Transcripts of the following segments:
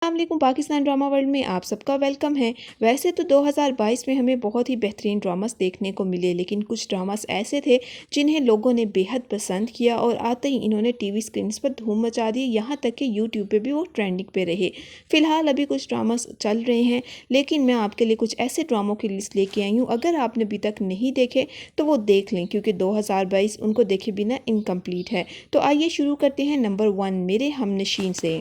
अस्सलाम वालेकुम। Pakistan drama world में आप सबका वेलकम है। वैसे तो 2022 में हमें बहुत ही बेहतरीन ड्रामास देखने को मिले, लेकिन कुछ ड्रामास ऐसे थे जिन्हें लोगों ने बेहद पसंद किया और आते ही इन्होंने टीवी स्क्रीन्स पर धूम मचा दी, यहाँ तक कि यूट्यूब पे भी वो ट्रेंडिंग पे रहे। फ़िलहाल अभी कुछ ड्रामास चल रहे हैं, लेकिन मैं आपके लिए कुछ ऐसे ड्रामों की लिस्ट लेके आई हूँ। अगर आपने अभी तक नहीं देखे तो वो देख लें, क्योंकि 2022 उनको देखे बिना इनकम्प्लीट है। तो आइए शुरू करते हैं नंबर 1 मेरे हमनशीन से।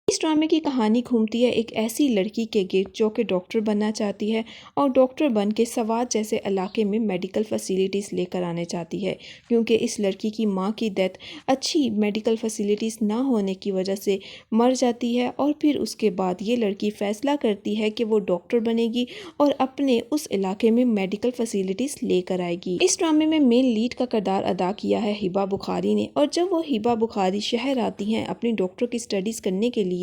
इस ड्रामे की कहानी घूमती है एक ऐसी लड़की के गिर्द जो कि डॉक्टर बनना चाहती है और डॉक्टर बन के सवात जैसे इलाके में मेडिकल फैसिलिटीज़ लेकर आने चाहती है, क्योंकि इस लड़की की माँ की डेथ अच्छी मेडिकल फैसिलिटीज़ ना होने की वजह से मर जाती है। और फिर उसके बाद ये लड़की फ़ैसला करती है कि वो डॉक्टर बनेगी और अपने उस इलाके में मेडिकल फैसिलिटीज़ लेकर आएगी। इस ड्रामे में मेन लीड का किरदार अदा किया है हिबा बुखारी ने, और जब वो हिबा बुखारी शहर आती हैं अपनी डॉक्टर की स्टडीज़ करने के लिए,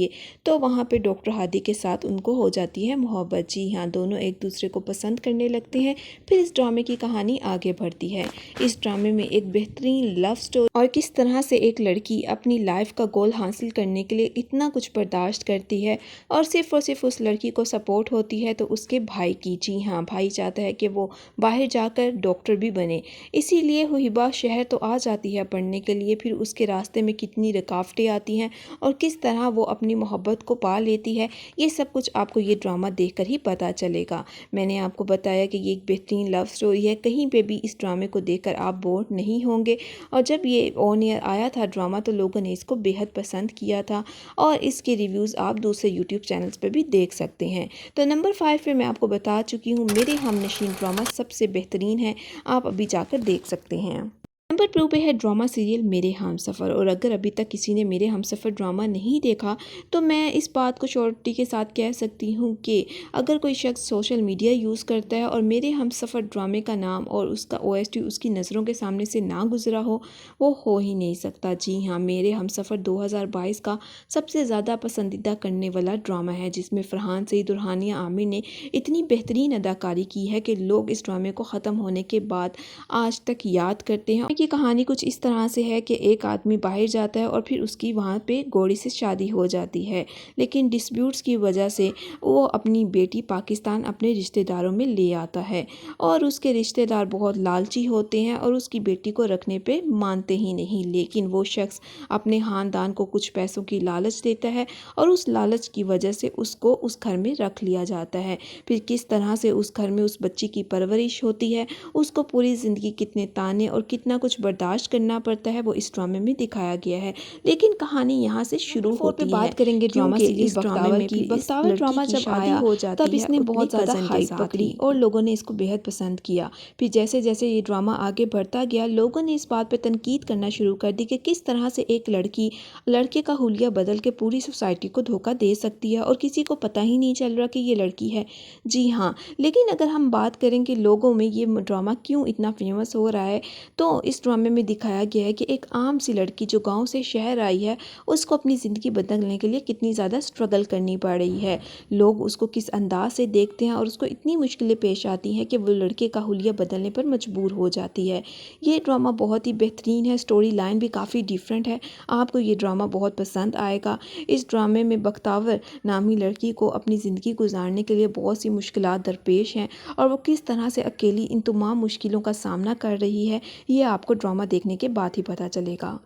तो वहाँ पे डॉक्टर हादी के साथ उनको हो जाती है मोहब्बत। जी हाँ, दोनों एक दूसरे को पसंद करने लगते हैं। फिर इस ड्रामे की कहानी आगे बढ़ती है। इस ड्रामे में एक बेहतरीन लव स्टोरी और किस तरह से एक लड़की अपनी लाइफ का गोल हासिल करने के लिए इतना कुछ बर्दाश्त करती है और सिर्फ उस लड़की को सपोर्ट होती है तो उसके भाई की। जी हाँ, भाई चाहता है कि वो बाहर जाकर डॉक्टर भी बने, इसीलिए हिबा शहर तो आ जाती है पढ़ने के लिए। फिर उसके रास्ते में कितनी रुकावटें आती हैं और किस तरह वो अपनी मोहब्बत को पा लेती है, ये सब कुछ आपको ये ड्रामा देखकर ही पता चलेगा। मैंने आपको बताया कि ये एक बेहतरीन लव स्टोरी है, कहीं पे भी इस ड्रामे को देखकर आप बोर नहीं होंगे। और जब ये ऑन एयर आया था ड्रामा तो लोगों ने इसको बेहद पसंद किया था और इसके रिव्यूज़ आप दूसरे यूट्यूब चैनल्स पर भी देख सकते हैं। तो नंबर 5 पे मैं आपको बता चुकी हूँ मेरे हमनशीन ड्रामा सबसे बेहतरीन है, आप अभी जाकर देख सकते हैं। नंबर 2 पे है ड्रामा सीरियल मेरे हमसफ़र। और अगर अभी तक किसी ने मेरे हमसफ़र ड्रामा नहीं देखा तो मैं इस बात को श्योरिटी के साथ कह सकती हूँ कि अगर कोई शख्स सोशल मीडिया यूज़ करता है और मेरे हमसफ़र ड्रामे का नाम और उसका OST उसकी नज़रों के सामने से ना गुजरा हो, वो हो ही नहीं सकता। जी हाँ, मेरे हमसफ़र 2022 का सबसे ज़्यादा पसंदीदा करने वाला ड्रामा है, जिसमें फ़रहान सईद और हानिया आमिर ने इतनी बेहतरीन अदाकारी की है कि लोग इस ड्रामे को ख़त्म होने के बाद आज तक याद करते हैं। की कहानी कुछ इस तरह से है कि एक आदमी बाहर जाता है और फिर उसकी वहाँ पे घोड़ी से शादी हो जाती है, लेकिन डिस्प्यूट्स की वजह से वो अपनी बेटी पाकिस्तान अपने रिश्तेदारों में ले आता है और उसके रिश्तेदार बहुत लालची होते हैं और उसकी बेटी को रखने पे मानते ही नहीं। लेकिन वो शख्स अपने ख़ानदान को कुछ पैसों की लालच देता है और उस लालच की वजह से उसको उस घर में रख लिया जाता है। फिर किस तरह से उस घर में उस बच्ची की परवरिश होती है, उसको पूरी ज़िंदगी कितने ताने और कितना कुछ बर्दाश्त करना पड़ता है, वो इस ड्रामे में दिखाया गया है। लेकिन कहानी यहाँ से शुरू होती है। बात करेंगे ड्रामा सीरीज बख्तावर की। बख्तावर ड्रामा जब आया हो जाती तब इसने बहुत ज़्यादा हाइप पकड़ी और लोगों ने इसको बेहद पसंद किया। फिर जैसे जैसे ये ड्रामा आगे बढ़ता गया, लोगों ने इस बात पर तनकीद करना शुरू कर दी कि किस तरह से एक लड़की लड़के का हुलिया बदल के पूरी सोसाइटी को धोखा दे सकती है और किसी को पता ही नहीं चल रहा कि ये लड़की है। जी हाँ, लेकिन अगर हम बात करें कि लोगों में ये ड्रामा क्यों इतना फेमस हो रहा है, तो इस ड्रामे में दिखाया गया है कि एक आम सी लड़की जो गांव से शहर आई है, उसको अपनी ज़िंदगी बदलने के लिए कितनी ज़्यादा स्ट्रगल करनी पड़ रही है। लोग उसको किस अंदाज से देखते हैं और उसको इतनी मुश्किलें पेश आती हैं कि वो लड़के का हुलिया बदलने पर मजबूर हो जाती है। ये ड्रामा बहुत ही बेहतरीन है, स्टोरी लाइन भी काफ़ी डिफरेंट है, आपको ये ड्रामा बहुत पसंद आएगा। इस ड्रामे में बख्तावर नामी लड़की को अपनी ज़िंदगी गुजारने के लिए बहुत सी मुश्किलात दरपेश हैं और वो किस तरह से अकेली इन तमाम मुश्किलों का सामना कर रही है, ये आपको ड्रामा देखने के बाद ही पता चलेगा।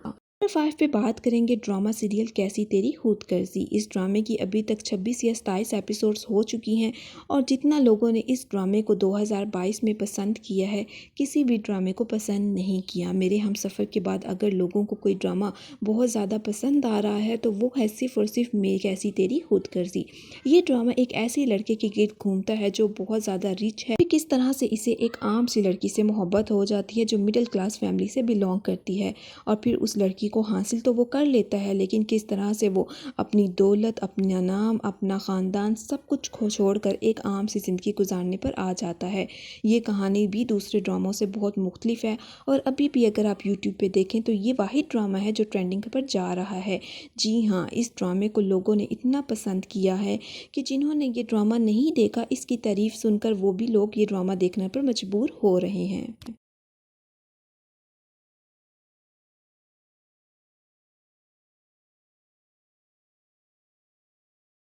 नंबर 5 पे बात करेंगे ड्रामा सीरियल कैसी तेरी खुदगर्जी। इस ड्रामे की अभी तक 26 या 27 एपिसोड्स हो चुकी हैं और जितना लोगों ने इस ड्रामे को 2022 में पसंद किया है, किसी भी ड्रामे को पसंद नहीं किया। मेरे हमसफ़र के बाद अगर लोगों को कोई ड्रामा बहुत ज़्यादा पसंद आ रहा है तो वो है सिर्फ और सिर्फ मेरी कैसी तेरी खुदगर्जी। ये ड्रामा एक ऐसी लड़के के गिर्द घूमता है जो बहुत ज़्यादा रिच है, किस तरह से इसे एक आम सी लड़की से मोहब्बत हो जाती है जो मिडिल क्लास फैमिली से बिलोंग करती है और फिर उस लड़की को हासिल तो वो कर लेता है, लेकिन किस तरह से वो अपनी दौलत, अपना नाम, अपना ख़ानदान सब कुछ छोड़कर एक आम सी ज़िंदगी गुजारने पर आ जाता है। ये कहानी भी दूसरे ड्रामों से बहुत मुख्तलिफ है और अभी भी अगर आप यूट्यूब पे देखें तो ये वाहिद ड्रामा है जो ट्रेंडिंग पर जा रहा है। जी हाँ, इस ड्रामे को लोगों ने इतना पसंद किया है कि जिन्होंने ये ड्रामा नहीं देखा, इसकी तारीफ़ सुनकर वो भी लोग ये ड्रामा देखने पर मजबूर हो रहे हैं।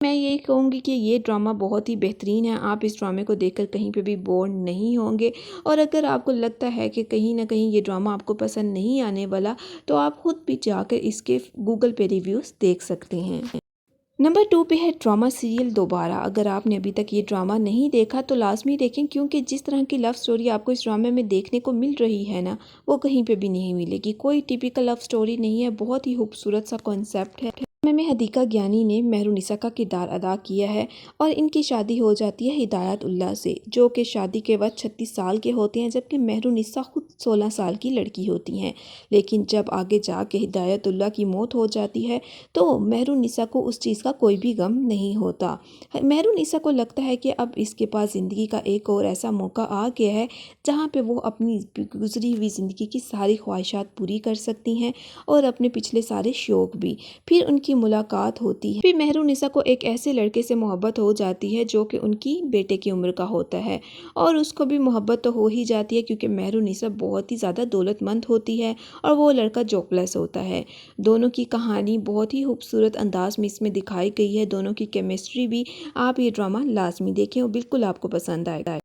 मैं यही कहूँगी कि ये ड्रामा बहुत ही बेहतरीन है। आप इस ड्रामे को देखकर कहीं पे भी बोर नहीं होंगे, और अगर आपको लगता है कि कहीं ना कहीं ये ड्रामा आपको पसंद नहीं आने वाला, तो आप खुद भी जाकर इसके गूगल पे रिव्यूज़ देख सकते हैं। नंबर 2 पे है ड्रामा सीरियल दोबारा। अगर आपने अभी तक ये ड्रामा नहीं देखा तो लाजमी देखें, क्योंकि जिस तरह की लव स्टोरी आपको इस ड्रामे में देखने को मिल रही है ना, वो कहीं पे भी नहीं मिलेगी। कोई टिपिकल लव स्टोरी नहीं है, बहुत ही खूबसूरत सा कॉन्सेप्ट है। में हदीका ज्ञानी ने मेहरुनिसा का किरदार अदा किया है, और इनकी शादी हो जाती है हिदायत उल्लाह से, जो कि शादी के वक्त 36 साल के होते हैं, जबकि मेहरुनिसा खुद 16 साल की लड़की होती हैं। लेकिन जब आगे जाके हिदायत उल्लाह की मौत हो जाती है तो मेहरुनिसा को उस चीज़ का कोई भी गम नहीं होता। मेहरुनिसा को लगता है कि अब इसके पास ज़िंदगी का एक और ऐसा मौका आ गया है जहाँ पे वो अपनी गुजरी हुई ज़िंदगी की सारी ख्वाहिशात पूरी कर सकती हैं, और अपने पिछले सारे शौक़ भी। फिर उनकी मुलाकात होती है। फिर मेहरुनिसा को एक ऐसे लड़के से मोहब्बत हो जाती है जो कि उनकी बेटे की उम्र का होता है, और उसको भी मोहब्बत तो हो ही जाती है, क्योंकि मेहरुनिसा बहुत ही ज़्यादा दौलतमंद होती है और वो लड़का जॉबलेस होता है। दोनों की कहानी बहुत ही खूबसूरत अंदाज में इसमें दिखाई गई है, दोनों की केमिस्ट्री भी। आप ये ड्रामा लाजमी देखें और बिल्कुल आपको पसंद आएगा।